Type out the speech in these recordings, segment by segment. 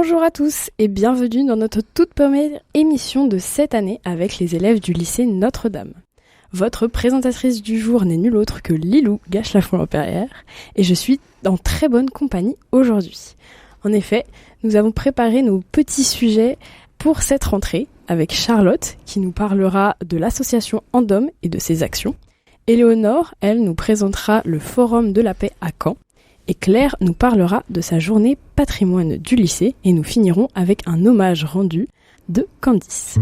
Bonjour à tous et bienvenue dans notre toute première émission de cette année avec les élèves du lycée Notre-Dame. Votre présentatrice du jour n'est nulle autre que Lilou Gachelafont-Lampérière et je suis en très bonne compagnie aujourd'hui. En effet, nous avons préparé nos petits sujets pour cette rentrée avec Charlotte qui nous parlera de l'association Andom et de ses actions. Éléonore, elle, nous présentera le Forum de la paix à Caen. Et Claire nous parlera de sa journée patrimoine du lycée et nous finirons avec un hommage rendu de Candice.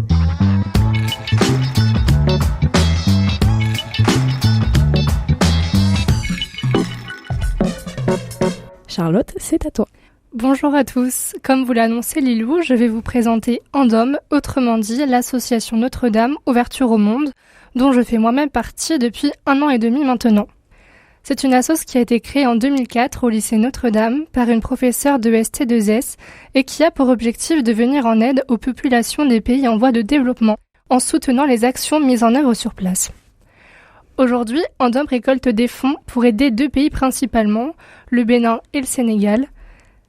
Charlotte, c'est à toi. Bonjour à tous. Comme vous l'a annoncé Lilou, je vais vous présenter Andom, autrement dit l'association Notre-Dame Ouverture au Monde, dont je fais moi-même partie depuis 1 an et demi maintenant. C'est une assoce qui a été créée en 2004 au lycée Notre-Dame par une professeure de ST2S et qui a pour objectif de venir en aide aux populations des pays en voie de développement en soutenant les actions mises en œuvre sur place. Aujourd'hui, Andom récolte des fonds pour aider 2 pays principalement, le Bénin et le Sénégal.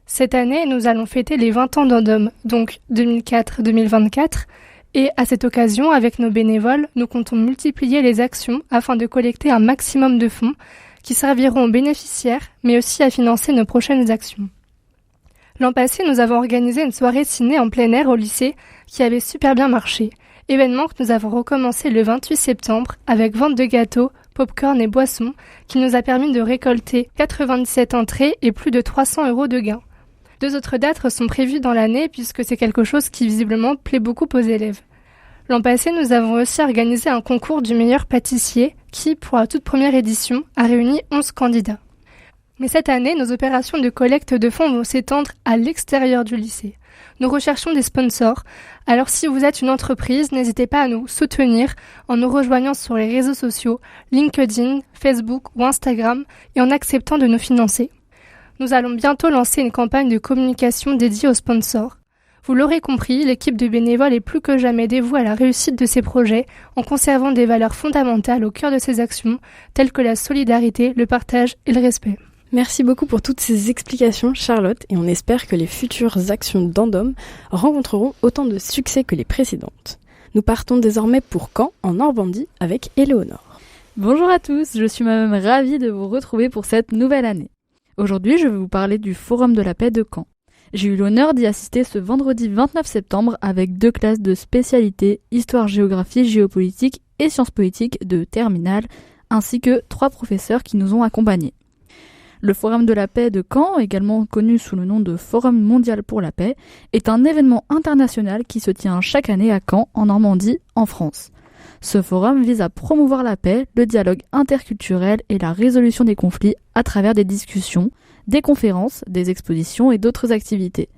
Cette année, nous allons fêter les 20 ans d'Andom, donc 2004-2024, et à cette occasion, avec nos bénévoles, nous comptons multiplier les actions afin de collecter un maximum de fonds qui serviront aux bénéficiaires, mais aussi à financer nos prochaines actions. L'an passé, nous avons organisé une soirée ciné en plein air au lycée qui avait super bien marché, événement que nous avons recommencé le 28 septembre avec vente de gâteaux, pop-corn et boissons qui nous a permis de récolter 97 entrées et plus de 300 € de gains. 2 autres dates sont prévues dans l'année puisque c'est quelque chose qui visiblement plaît beaucoup aux élèves. L'an passé, nous avons aussi organisé un concours du meilleur pâtissier qui, pour la toute première édition, a réuni 11 candidats. Mais cette année, nos opérations de collecte de fonds vont s'étendre à l'extérieur du lycée. Nous recherchons des sponsors, alors si vous êtes une entreprise, n'hésitez pas à nous soutenir en nous rejoignant sur les réseaux sociaux, LinkedIn, Facebook ou Instagram et en acceptant de nous financer. Nous allons bientôt lancer une campagne de communication dédiée aux sponsors. Vous l'aurez compris, l'équipe de bénévoles est plus que jamais dévouée à la réussite de ces projets en conservant des valeurs fondamentales au cœur de ces actions, telles que la solidarité, le partage et le respect. Merci beaucoup pour toutes ces explications, Charlotte, et on espère que les futures actions d'Andom rencontreront autant de succès que les précédentes. Nous partons désormais pour Caen, en Normandie, avec Éléonore. Bonjour à tous, je suis moi-même ravie de vous retrouver pour cette nouvelle année. Aujourd'hui, je vais vous parler du Forum de la paix de Caen. J'ai eu l'honneur d'y assister ce vendredi 29 septembre avec 2 classes de spécialité histoire, géographie, géopolitique et sciences politiques de terminale, ainsi que 3 professeurs qui nous ont accompagnés. Le Forum de la paix de Caen, également connu sous le nom de Forum mondial pour la paix, est un événement international qui se tient chaque année à Caen, en Normandie, en France. Ce forum vise à promouvoir la paix, le dialogue interculturel et la résolution des conflits à travers des discussions, des conférences, des expositions et d'autres activités.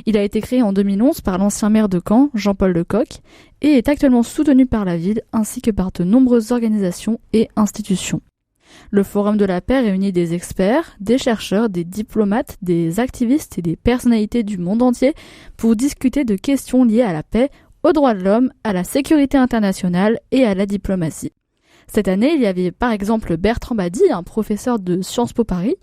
Il a été créé en 2011 par l'ancien maire de Caen, Jean-Paul Lecoq, et est actuellement soutenu par la ville ainsi que par de nombreuses organisations et institutions. Le Forum de la paix réunit des experts, des chercheurs, des diplomates, des activistes et des personnalités du monde entier pour discuter de questions liées à la paix, aux droits de l'homme, à la sécurité internationale et à la diplomatie. Cette année, il y avait par exemple Bertrand Badi, un professeur de Sciences Po Paris,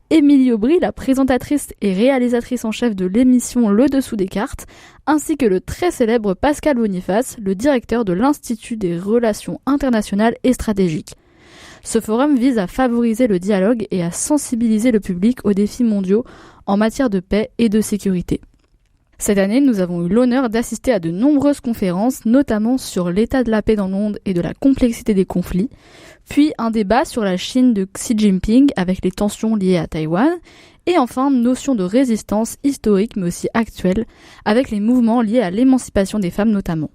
Émilie Aubry, la présentatrice et réalisatrice en chef de l'émission Le Dessous des cartes, ainsi que le très célèbre Pascal Boniface, le directeur de l'Institut des relations internationales et stratégiques. Ce forum vise à favoriser le dialogue et à sensibiliser le public aux défis mondiaux en matière de paix et de sécurité. Cette année, nous avons eu l'honneur d'assister à de nombreuses conférences, notamment sur l'état de la paix dans le monde et de la complexité des conflits, puis un débat sur la Chine de Xi Jinping avec les tensions liées à Taïwan, et enfin notion de résistance historique mais aussi actuelle, avec les mouvements liés à l'émancipation des femmes notamment.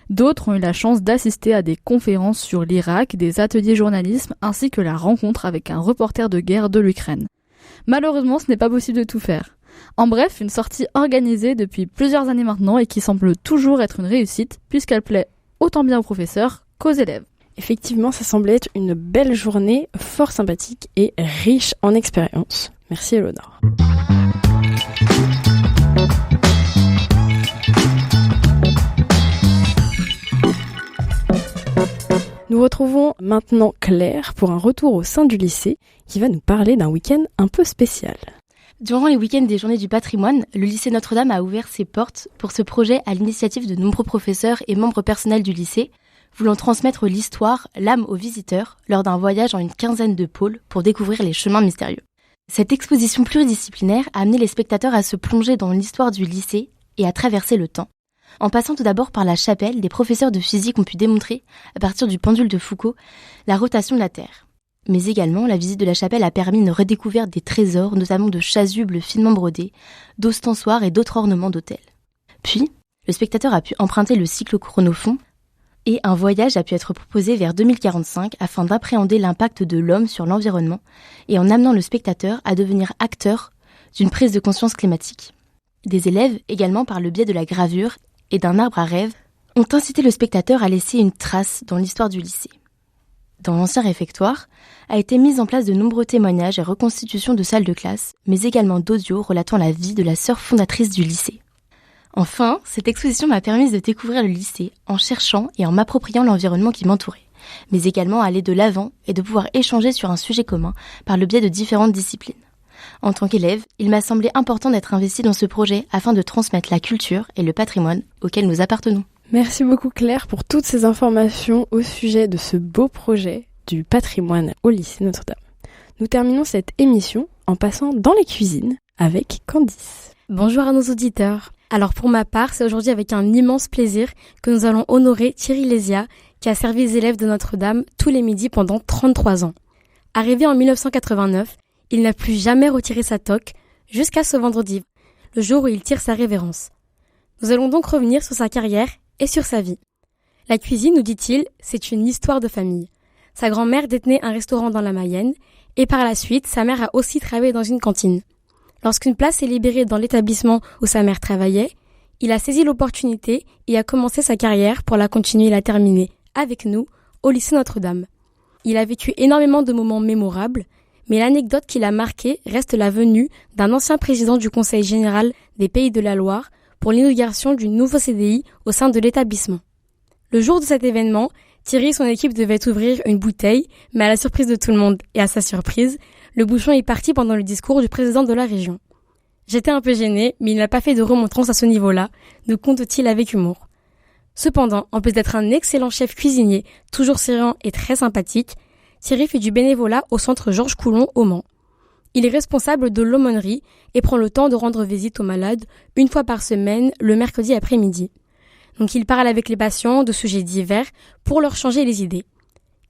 D'autres ont eu la chance d'assister à des conférences sur l'Irak, des ateliers journalisme, ainsi que la rencontre avec un reporter de guerre de l'Ukraine. Malheureusement, ce n'est pas possible de tout faire. En bref, une sortie organisée depuis plusieurs années maintenant et qui semble toujours être une réussite puisqu'elle plaît autant bien aux professeurs qu'aux élèves. Effectivement, ça semblait être une belle journée, fort sympathique et riche en expérience. Merci Éléonore. Nous retrouvons maintenant Claire pour un retour au sein du lycée qui va nous parler d'un week-end un peu spécial. Durant les week-ends des Journées du patrimoine, le lycée Notre-Dame a ouvert ses portes pour ce projet à l'initiative de nombreux professeurs et membres personnels du lycée, voulant transmettre l'histoire, l'âme aux visiteurs, lors d'un voyage en une quinzaine de pôles pour découvrir les chemins mystérieux. Cette exposition pluridisciplinaire a amené les spectateurs à se plonger dans l'histoire du lycée et à traverser le temps. En passant tout d'abord par la chapelle, des professeurs de physique ont pu démontrer, à partir du pendule de Foucault, la rotation de la Terre. Mais également, la visite de la chapelle a permis une redécouverte des trésors, notamment de chasubles finement brodés, d'ostensoirs et d'autres ornements d'hôtels. Puis, le spectateur a pu emprunter le cyclochronophon et un voyage a pu être proposé vers 2045 afin d'appréhender l'impact de l'homme sur l'environnement et en amenant le spectateur à devenir acteur d'une prise de conscience climatique. Des élèves, également par le biais de la gravure et d'un arbre à rêve, ont incité le spectateur à laisser une trace dans l'histoire du lycée. Dans l'ancien réfectoire, a été mis en place de nombreux témoignages et reconstitutions de salles de classe, mais également d'audio relatant la vie de la sœur fondatrice du lycée. Enfin, cette exposition m'a permis de découvrir le lycée en cherchant et en m'appropriant l'environnement qui m'entourait, mais également aller de l'avant et de pouvoir échanger sur un sujet commun par le biais de différentes disciplines. En tant qu'élève, il m'a semblé important d'être investi dans ce projet afin de transmettre la culture et le patrimoine auquel nous appartenons. Merci beaucoup Claire pour toutes ces informations au sujet de ce beau projet du patrimoine au lycée Notre-Dame. Nous terminons cette émission en passant dans les cuisines avec Candice. Bonjour à nos auditeurs. Alors pour ma part, c'est aujourd'hui avec un immense plaisir que nous allons honorer Thierry Lésia, qui a servi les élèves de Notre-Dame tous les midis pendant 33 ans. Arrivé en 1989, il n'a plus jamais retiré sa toque jusqu'à ce vendredi, le jour où il tire sa révérence. Nous allons donc revenir sur sa carrière et sur sa vie. La cuisine, nous dit-il, c'est une histoire de famille. Sa grand-mère détenait un restaurant dans la Mayenne et par la suite, sa mère a aussi travaillé dans une cantine. Lorsqu'une place s'est libérée dans l'établissement où sa mère travaillait, il a saisi l'opportunité et a commencé sa carrière pour la continuer et la terminer avec nous au lycée Notre-Dame. Il a vécu énormément de moments mémorables, mais l'anecdote qui l'a marqué reste la venue d'un ancien président du Conseil général des Pays de la Loire pour l'inauguration du nouveau CDI au sein de l'établissement. Le jour de cet événement, Thierry et son équipe devaient ouvrir une bouteille, mais à la surprise de tout le monde et à sa surprise, le bouchon est parti pendant le discours du président de la région. J'étais un peu gênée, mais il n'a pas fait de remontrance à ce niveau-là, nous compte-t-il avec humour. Cependant, en plus d'être un excellent chef cuisinier, toujours souriant et très sympathique, Thierry fait du bénévolat au centre Georges Coulon au Mans. Il est responsable de l'aumônerie et prend le temps de rendre visite aux malades une fois par semaine, le mercredi après-midi. Donc il parle avec les patients de sujets divers pour leur changer les idées.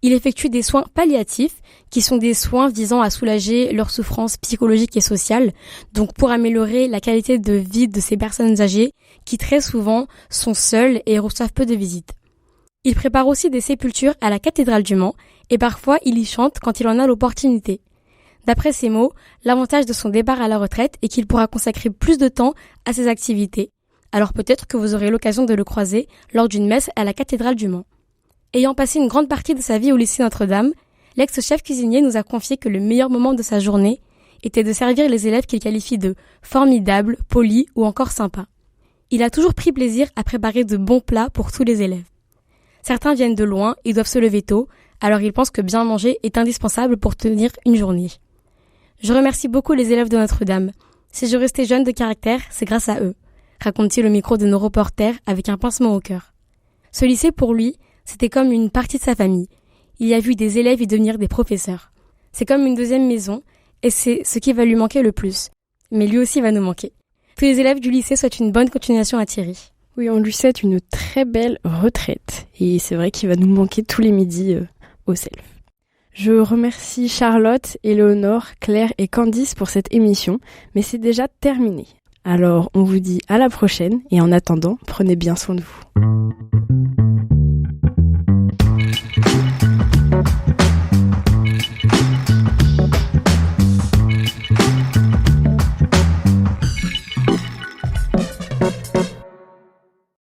Il effectue des soins palliatifs, qui sont des soins visant à soulager leurs souffrances psychologiques et sociales, donc pour améliorer la qualité de vie de ces personnes âgées qui très souvent sont seules et reçoivent peu de visites. Il prépare aussi des sépultures à la cathédrale du Mans et parfois il y chante quand il en a l'opportunité. D'après ses mots, l'avantage de son départ à la retraite est qu'il pourra consacrer plus de temps à ses activités. Alors peut-être que vous aurez l'occasion de le croiser lors d'une messe à la cathédrale du Mans. Ayant passé une grande partie de sa vie au lycée Notre-Dame, l'ex-chef cuisinier nous a confié que le meilleur moment de sa journée était de servir les élèves qu'il qualifie de formidables, polis ou encore sympas. Il a toujours pris plaisir à préparer de bons plats pour tous les élèves. Certains viennent de loin et doivent se lever tôt, alors il pense que bien manger est indispensable pour tenir une journée. Je remercie beaucoup les élèves de Notre-Dame. Si je restais jeune de caractère, c'est grâce à eux, raconte-t-il au micro de nos reporters avec un pincement au cœur. Ce lycée, pour lui, c'était comme une partie de sa famille. Il y a vu des élèves y devenir des professeurs. C'est comme une deuxième maison, et c'est ce qui va lui manquer le plus. Mais lui aussi va nous manquer. Tous les élèves du lycée souhaitent une bonne continuation à Thierry. Oui, on lui souhaite une très belle retraite. Et c'est vrai qu'il va nous manquer tous les midis au self. Je remercie Charlotte, Éléonore, Claire et Candice pour cette émission, mais c'est déjà terminé. Alors, on vous dit à la prochaine, et en attendant, prenez bien soin de vous.